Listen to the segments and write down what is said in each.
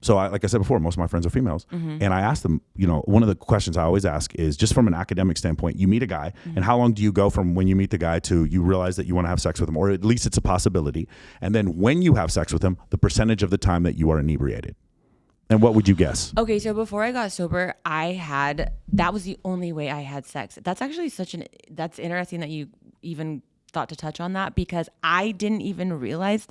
So like I said before, most of my friends are females. And I asked them, one of the questions I always ask is just from an academic standpoint, you meet a guy and how long do you go from when you meet the guy to you realize that you want to have sex with him, or at least it's a possibility. And then when you have sex with him, the percentage of the time that you are inebriated. And what would you guess? Okay, so before I got sober, that was the only way I had sex. That's actually that's interesting that you even thought to touch on that, because I didn't even realize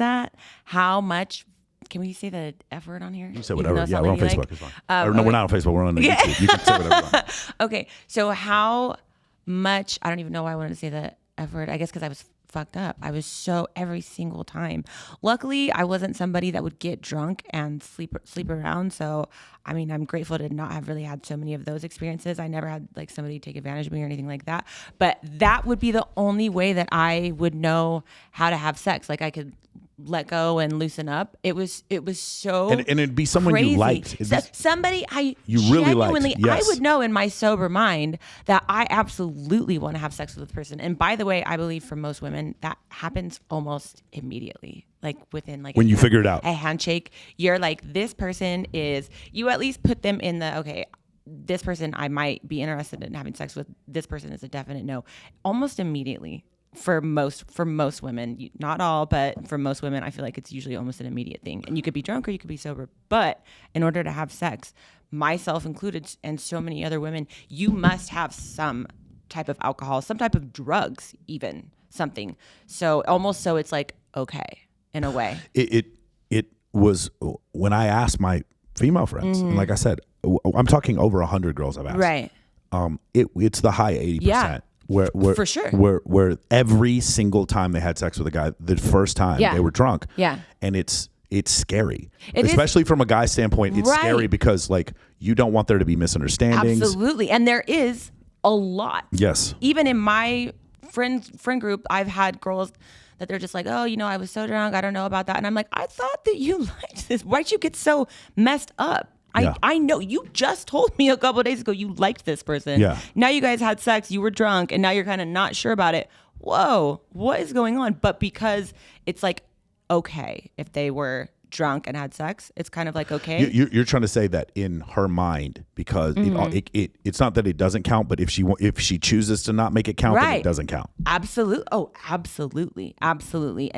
how much. Can we say the F word on here? You say whatever. Yeah, we're on Facebook. It's fine. No, we're not on Facebook. We're on YouTube. You can say whatever you want. Okay, so how much, I don't even know why I wanted to say the F word. I guess because I was fucked up. I was so every single time. Luckily, I wasn't somebody that would get drunk and sleep around. So, I mean, I'm grateful to not have really had so many of those experiences. I never had like somebody take advantage of me or anything like that. But that would be the only way that I would know how to have sex. Like I could let go and loosen up. It was so and it'd be someone crazy. You liked. Somebody you really liked. Yes. I would know in my sober mind that I absolutely want to have sex with this person. And by the way, I believe for most women that happens almost immediately. Like within like when you figure it out, a handshake, you're like, this person is, you at least put them in the, okay, this person I might be interested in having sex with. This person is a definite no, almost immediately. For most women, not all, but for most women, I feel like it's usually almost an immediate thing. And you could be drunk or you could be sober. But in order to have sex, myself included, and so many other women, you must have some type of alcohol, some type of drugs, even something. So almost so it's like, okay, in a way. It was when I asked my female friends, and like I said, I'm talking over 100 girls I've asked. Right. It's the high 80%. Yeah. Where for sure. Where every single time they had sex with a guy, the first time they were drunk. Yeah. And it's scary. Especially from a guy's standpoint, it's scary because like you don't want there to be misunderstandings. Absolutely. And there is a lot. Yes. Even in my friend group, I've had girls that they're just like, oh, I was so drunk, I don't know about that. And I'm like, I thought that you liked this. Why'd you get so messed up? I know you just told me a couple of days ago you liked this person. Yeah. Now you guys had sex, you were drunk, and now you're kind of not sure about it. Whoa, what is going on? But because it's like, okay, if they were drunk and had sex, it's kind of like, okay. You're trying to say that in her mind, because it's not that it doesn't count, but if she chooses to not make it count, then it doesn't count. Absolutely. Oh, absolutely. Absolutely.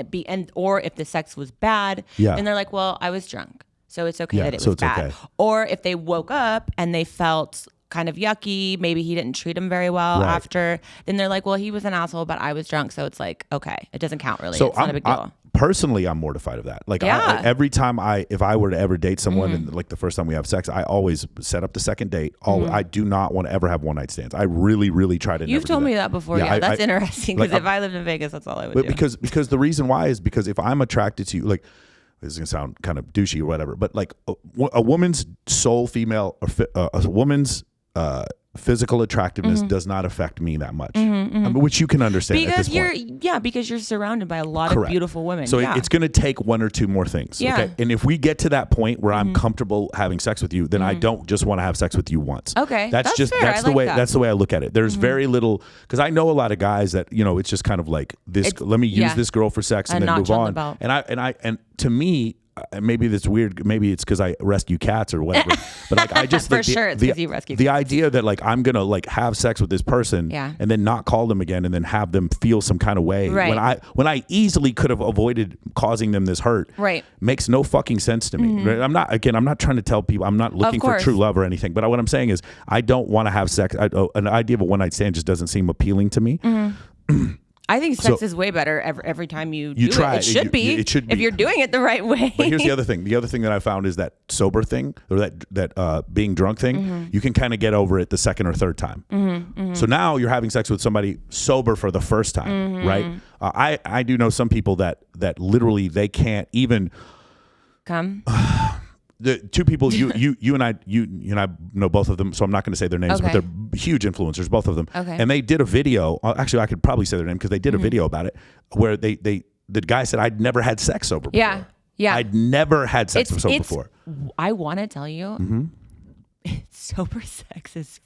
Or if the sex was bad, and they're like, well, I was drunk, so it's okay that it was bad. Okay. Or if they woke up and they felt kind of yucky, maybe he didn't treat them very well after, then they're like, well, he was an asshole, but I was drunk, so it's like, okay, it doesn't count really. So it's not a big deal. Personally, I'm mortified of that. Like every time if I were to ever date someone and like the first time we have sex, I always set up the second date. I do not want to ever have one night stands. I really, really try to. You've told me that before. Yeah, that's interesting, because if I lived in Vegas, that's all I would do. Because the reason why is because if I'm attracted to you, like, this is gonna sound kind of douchey or whatever, but like a woman's soul, female, or a woman's physical attractiveness does not affect me that much, which you can understand because at this point. Because you're surrounded by a lot of beautiful women. So it's going to take one or two more things. Yeah. Okay. And if we get to that point where I'm comfortable having sex with you, then I don't just want to have sex with you once. Okay. That's fair. That's the way I look at it. There's very little, because I know a lot of guys that, it's just kind of like this, let me use this girl for sex and then move on. And to me, maybe that's weird. Maybe it's because I rescue cats or whatever. But like, I just think it's because you rescue the cats. idea that like I'm gonna like have sex with this person and then not call them again and then have them feel some kind of way when I easily could have avoided causing them this hurt. Right. Makes no fucking sense to me. Right? I'm not trying to tell people, I'm not looking for true love or anything. But what I'm saying is I don't want to have sex. An idea of a one night stand just doesn't seem appealing to me. I think sex is way better every time you do try it. It should be if you're doing it the right way. But here's the other thing. The other thing that I found is that sober thing, or that being drunk thing, you can kind of get over it the second or third time. So now you're having sex with somebody sober for the first time, right? I do know some people that literally they can't even come. The two people you and I know both of them, so I'm not going to say their names, but they're huge influencers, both of them. Okay. And they did a video. Actually, I could probably say their name because they did a video about it where the guy said, I'd never had sex sober before. Yeah. I'd never had sex sober before. I want to tell you, sober sex is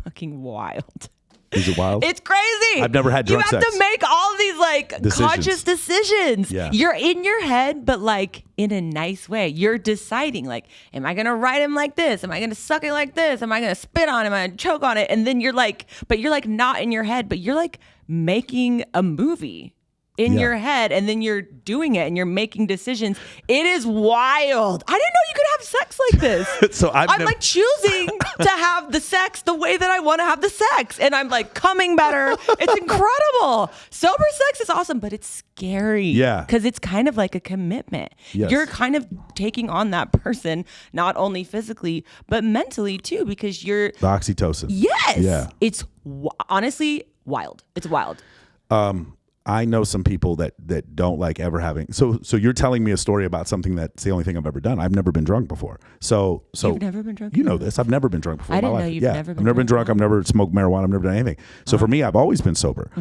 fucking wild. Is it wild? It's crazy. I've never had drunk sex. You have to make all these like conscious decisions. Yeah. You're in your head, but like in a nice way. You're deciding like, am I going to ride him like this? Am I going to suck it like this? Am I going to spit on him? Am I going to choke on it? And then you're like, but you're like not in your head, but you're like making a movie in your head, and then you're doing it and you're making decisions. It is wild. I didn't know you could have sex like this. So I'm like choosing to have the sex the way that I want to have the sex, and I'm like coming better. It's incredible. Sober sex is awesome, but it's scary. Yeah, because it's kind of like a commitment. Yes. You're kind of taking on that person, not only physically but mentally too, because you're the oxytocin. Yes. Yeah. It's honestly wild. It's wild. I know some people that don't like ever having. So you're telling me a story about something that's the only thing I've ever done. I've never been drunk before. So you've never been drunk. You know this. I've never been drunk before. I in my didn't life. know you've yeah. never been. I've never been drunk. I've never smoked marijuana. I've never done anything. So for me, I've always been sober.